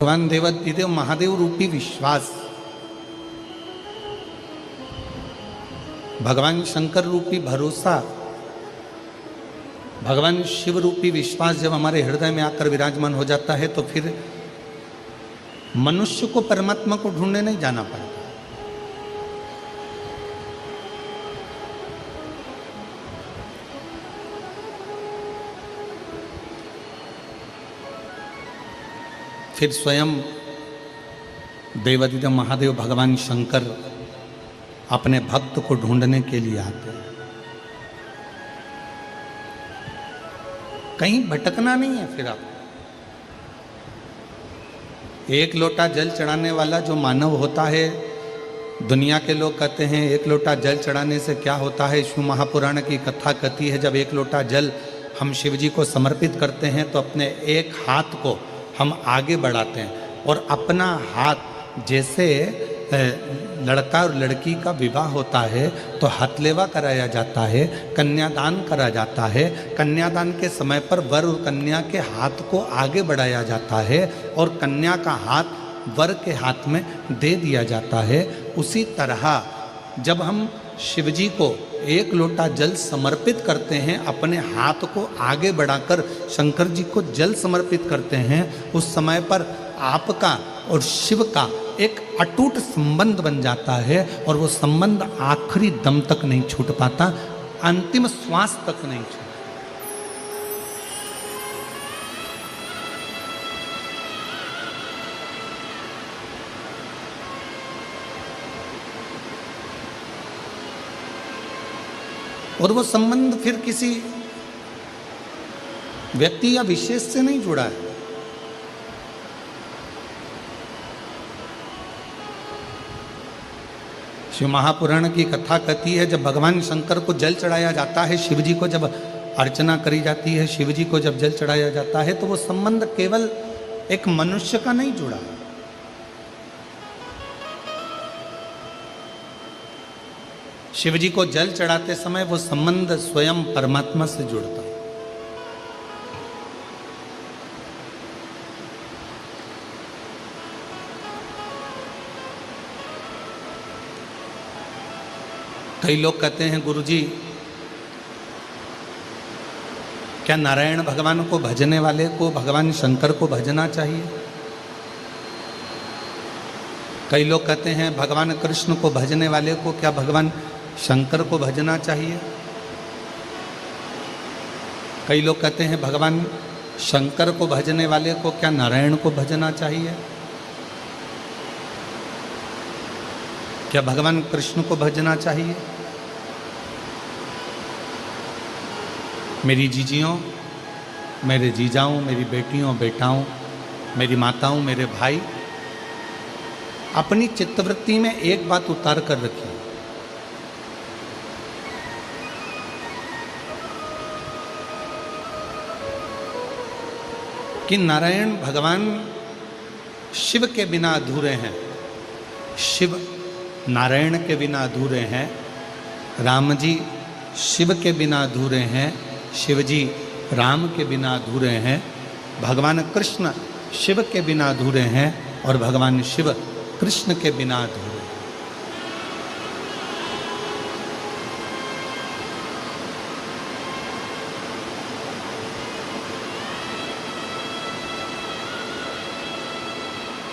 भगवान देवाधिदेव महादेव रूपी विश्वास, भगवान शंकर रूपी भरोसा, भगवान शिव रूपी विश्वास जब हमारे हृदय में आकर विराजमान हो जाता है तो फिर मनुष्य को परमात्मा को ढूंढने नहीं जाना पड़ता। फिर स्वयं देवाधिदेव महादेव भगवान शंकर अपने भक्त को ढूंढने के लिए आते हैं। कहीं भटकना नहीं है। फिर आप एक लोटा जल चढ़ाने वाला जो मानव होता है, दुनिया के लोग कहते हैं एक लोटा जल चढ़ाने से क्या होता है। शिव महापुराण की कथा कहती है, जब एक लोटा जल हम शिव जी को समर्पित करते हैं तो अपने एक हाथ को हम आगे बढ़ाते हैं और अपना हाथ, जैसे लड़का और लड़की का विवाह होता है तो हथलेवा कराया जाता है, कन्यादान करा जाता है। कन्यादान के समय पर वर और कन्या के हाथ को आगे बढ़ाया जाता है और कन्या का हाथ वर के हाथ में दे दिया जाता है। उसी तरह जब हम शिवजी को एक लोटा जल समर्पित करते हैं, अपने हाथ को आगे बढ़ाकर शंकर जी को जल समर्पित करते हैं, उस समय पर आपका और शिव का एक अटूट संबंध बन जाता है और वो संबंध आखिरी दम तक नहीं छूट पाता, अंतिम श्वास तक नहीं छूटता। और वो संबंध फिर किसी व्यक्ति या विशेष से नहीं जुड़ा है। शिव महापुराण की कथा कहती है, जब भगवान शंकर को जल चढ़ाया जाता है, शिव जी को जब अर्चना करी जाती है, शिव जी को जब जल चढ़ाया जाता है, तो वो संबंध केवल एक मनुष्य का नहीं जुड़ा। शिव जी को जल चढ़ाते समय वो संबंध स्वयं परमात्मा से जुड़ता है। कई लोग कहते हैं, गुरुजी क्या नारायण भगवान को भजने वाले को भगवान शंकर को भजना चाहिए? कई लोग कहते हैं भगवान कृष्ण को भजने वाले को क्या भगवान शंकर को भजना चाहिए? कई लोग कहते हैं भगवान शंकर को भजने वाले को क्या नारायण को भजना चाहिए? क्या भगवान कृष्ण को भजना चाहिए? मेरी जीजियों, मेरे जीजाओं, मेरी बेटियों बेटाओं, मेरी माताओं, मेरे भाई, अपनी चित्तवृत्ति में एक बात उतार कर रखिए कि नारायण भगवान शिव के बिना अधूरे हैं, शिव नारायण के बिना अधूरे हैं, राम जी शिव के बिना अधूरे हैं, शिव जी राम के बिना अधूरे हैं, भगवान कृष्ण शिव के बिना अधूरे हैं और भगवान शिव कृष्ण के बिना अधूरे।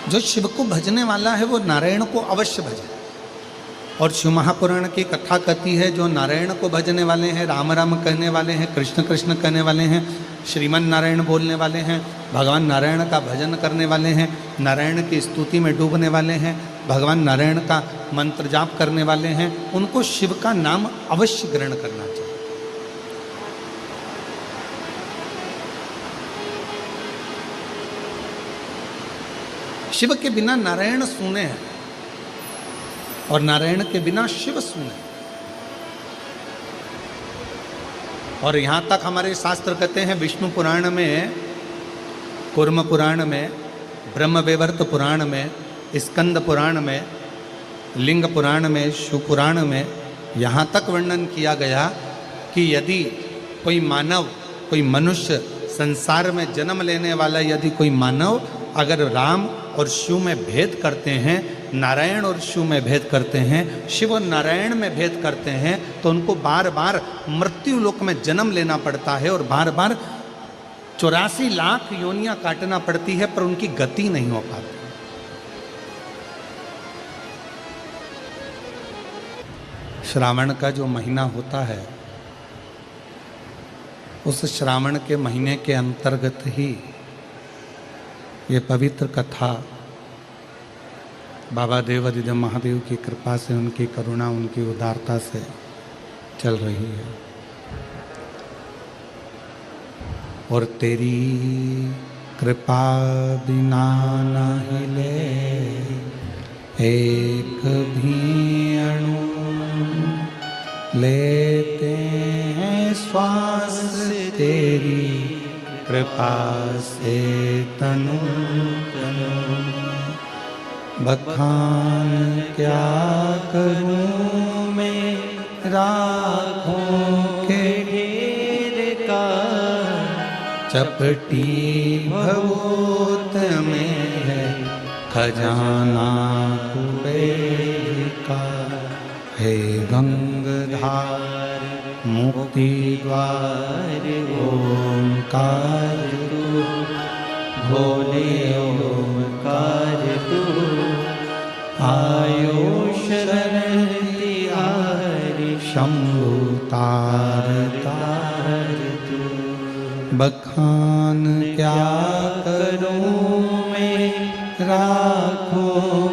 जो शिव को भजने वाला है वो नारायण को अवश्य भजे। और शिव महापुराण की कथा कहती है, जो नारायण को भजने वाले हैं, राम राम कहने वाले हैं, कृष्ण कृष्ण कहने वाले हैं, श्रीमन नारायण बोलने वाले हैं, भगवान नारायण का भजन करने वाले हैं, नारायण की स्तुति में डूबने वाले हैं, भगवान नारायण का मंत्र जाप करने वाले हैं, उनको शिव का नाम अवश्य ग्रहण करना चाहिए। शिव के बिना नारायण सूने हैं और नारायण के बिना शिव सूने। और यहाँ तक हमारे शास्त्र कहते हैं, विष्णु पुराण में, कूर्म पुराण में, ब्रह्मवैवर्त पुराण में, स्कंद पुराण में, लिंग पुराण में, शिव पुराण में यहाँ तक वर्णन किया गया कि यदि कोई मानव, कोई मनुष्य संसार में जन्म लेने वाला यदि कोई मानव अगर राम और शिव में भेद करते हैं, नारायण और शिव में भेद करते हैं, शिव और नारायण में भेद करते हैं, तो उनको बार बार मृत्यु लोक में जन्म लेना पड़ता है और बार बार 84 लाख योनियां काटना पड़ती है, पर उनकी गति नहीं हो पाती। श्रावण का जो महीना होता है, उस श्रावण के महीने के अंतर्गत ही ये पवित्र कथा बाबा देवादिदेव महादेव की कृपा से, उनकी करुणा, उनकी उदारता से चल रही है। और तेरी कृपा बिना न हिले एक भी अणु, लेते हैं श्वास तेरी कृपा से तनु तनु। बखान क्या करूं मैं राखों के ढेर का, चपटी भगोत में है खजाना कुबेर का। हे गंगधार मुक्ति द्वार ओंकार तू, भोले ओंकार तू, आयो शरण तिहारी शंभु तार तार तू। बखान क्या करूं मैं राखों